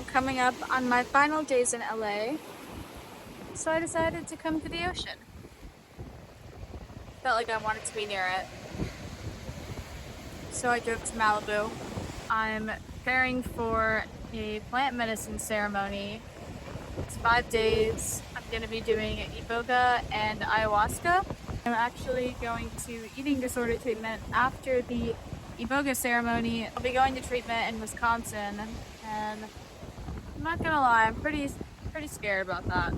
coming up on my final days in LA, so I decided to come to the ocean. Felt like I wanted to be near it, so I drove to Malibu. I'm preparing for a plant medicine ceremony. It's 5 days. I'm going to be doing iboga and ayahuasca. I'm actually going to eating disorder treatment after the iboga ceremony. I'll be going to treatment in Wisconsin, and I'm not gonna lie, I'm pretty scared about that.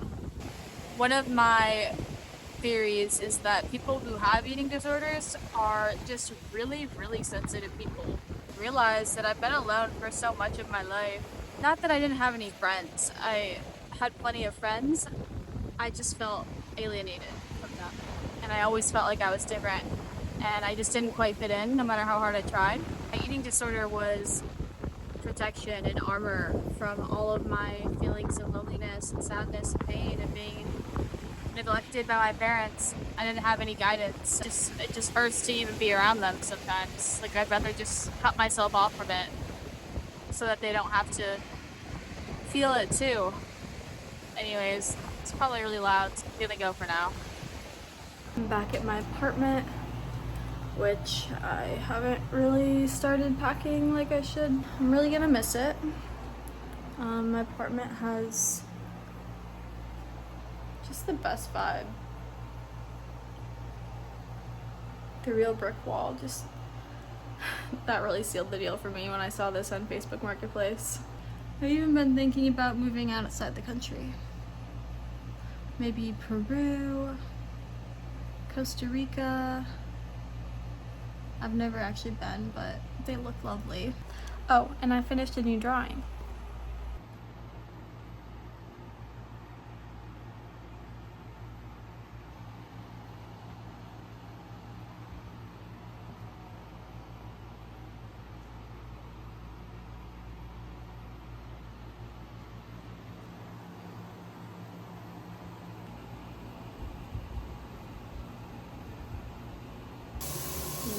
One of my theories is that people who have eating disorders are just really sensitive people. I realized that I've been alone for so much of my life. Not that I didn't have any friends. I had plenty of friends. I just felt alienated from them. And I always felt like I was different. And I just didn't quite fit in, no matter how hard I tried. My eating disorder was protection and armor from all of my feelings of loneliness and sadness and pain and being neglected by my parents. I didn't have any guidance. It just hurts to even be around them sometimes. Like, I'd rather just cut myself off from it so that they don't have to feel it too. Anyways, it's probably really loud, so I'm gonna go for now. I'm back at my apartment, which I haven't really started packing like I should. I'm really gonna miss it. My apartment has just the best vibe. The real brick wall, just that really sealed the deal for me when I saw this on Facebook Marketplace. I've even been thinking about moving outside the country. Maybe Peru, Costa Rica. I've never actually been, but they look lovely. Oh, and I finished a new drawing.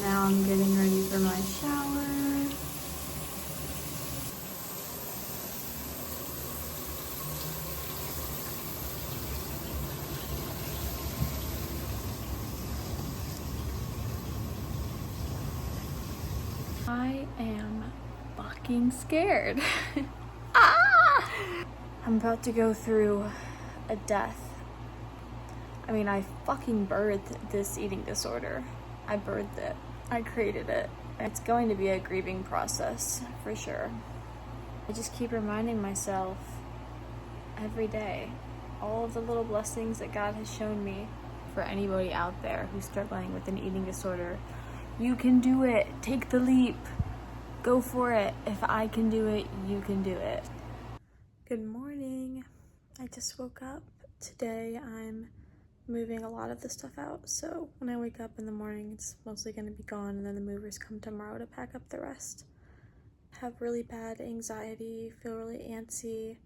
Now I'm getting ready for my shower. I am fucking scared. Ah! I'm about to go through a death. I mean, I fucking birthed this eating disorder. I birthed it. I created it. It's going to be a grieving process, for sure. I just keep reminding myself every day all of the little blessings that God has shown me. For anybody out there who's struggling with an eating disorder, you can do it. Take the leap. Go for it. If I can do it, you can do it. Good morning. I just woke up. Today I'm moving a lot of the stuff out, so when I wake up in the morning it's mostly going to be gone, and then the movers come tomorrow to pack up the rest. Have really bad anxiety, feel really antsy,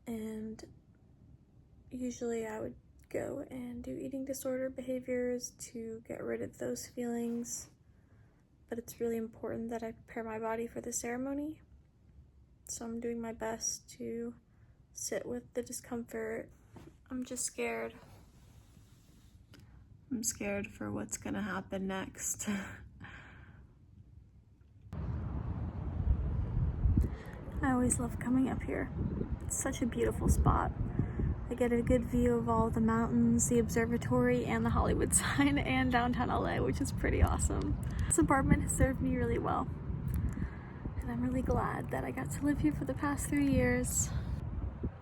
and usually I would go and do eating disorder behaviors to get rid of those feelings, but it's really important that I prepare my body for the ceremony, so I'm doing my best to sit with the discomfort. I'm just scared. I'm scared for what's gonna happen next. I always love coming up here. It's such a beautiful spot. I get a good view of all the mountains, the observatory, and the Hollywood sign, and downtown LA, which is pretty awesome. This apartment has served me really well, and I'm really glad that I got to live here for the past 3 years.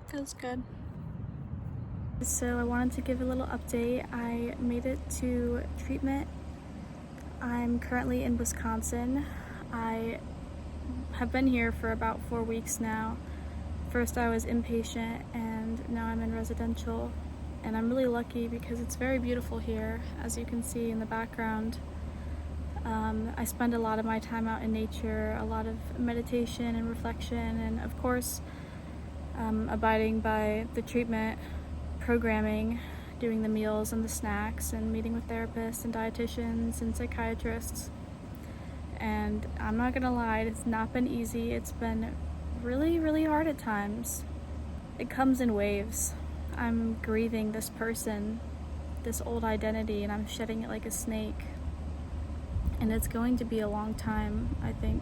Feels good. So I wanted to give a little update. I made it to treatment. I'm currently in Wisconsin. I have been here for about 4 weeks now. First I was inpatient, and now I'm in residential. And I'm really lucky because it's very beautiful here, as you can see in the background. I spend a lot of my time out in nature, a lot of meditation and reflection, and of course abiding by the treatment programming, doing the meals and the snacks, and meeting with therapists and dietitians and psychiatrists. And I'm not gonna lie, it's not been easy. It's been really, really hard at times. It comes in waves. I'm grieving this person, this old identity, and I'm shedding it like a snake. And it's going to be a long time, I think,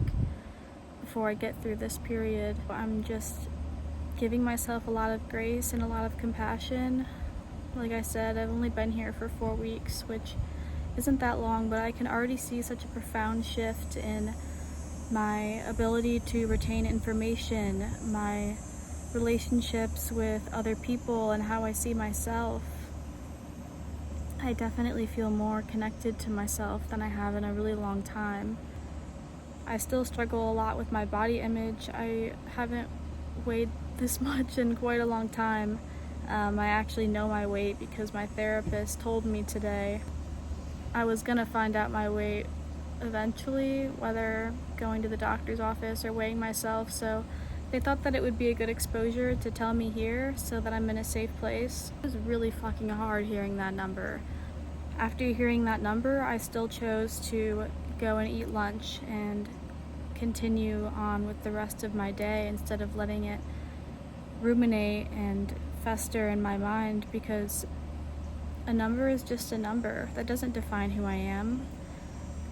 before I get through this period. I'm just giving myself a lot of grace and a lot of compassion. Like I said, I've only been here for 4 weeks, which isn't that long, but I can already see such a profound shift in my ability to retain information, my relationships with other people, and how I see myself. I definitely feel more connected to myself than I have in a really long time. I still struggle a lot with my body image. I haven't weighed this much in quite a long time. I actually know my weight because my therapist told me today. I was gonna find out my weight eventually, whether going to the doctor's office or weighing myself, so they thought that it would be a good exposure to tell me here so that I'm in a safe place. It was really fucking hard hearing that number. After hearing that number, I still chose to go and eat lunch and continue on with the rest of my day instead of letting it ruminate and fester in my mind, because a number is just a number. That doesn't define who I am.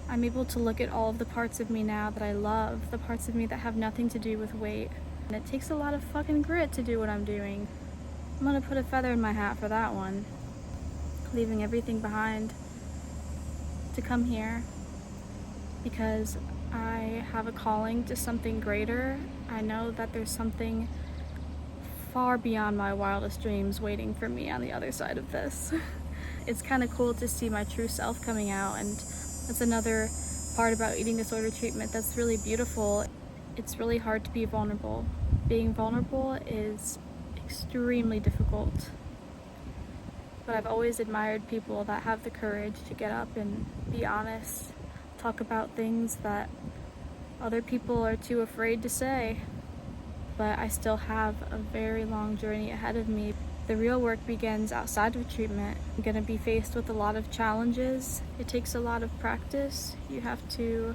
I'm able to look at all of the parts of me now that I love, the parts of me that have nothing to do with weight. And it takes a lot of fucking grit to do what I'm doing. I'm gonna put a feather in my hat for that one. Leaving everything behind to come here because I have a calling to something greater. I know that there's something far beyond my wildest dreams waiting for me on the other side of this. It's kind of cool to see my true self coming out, and that's another part about eating disorder treatment that's really beautiful. It's really hard to be vulnerable. Being vulnerable is extremely difficult. But I've always admired people that have the courage to get up and be honest, talk about things that other people are too afraid to say. But I still have a very long journey ahead of me. The real work begins outside of treatment. I'm gonna be faced with a lot of challenges. It takes a lot of practice. You have to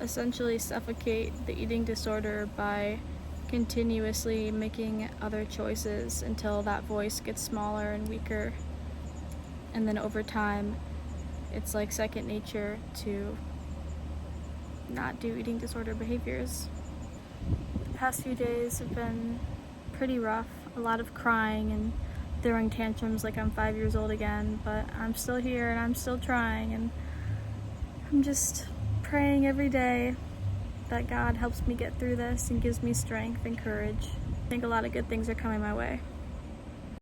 essentially suffocate the eating disorder by continuously making other choices until that voice gets smaller and weaker. And then over time, it's like second nature to not do eating disorder behaviors. The past few days have been pretty rough. A lot of crying and throwing tantrums like I'm 5 years old again, but I'm still here and I'm still trying, and I'm just praying every day that God helps me get through this and gives me strength and courage. I think a lot of good things are coming my way.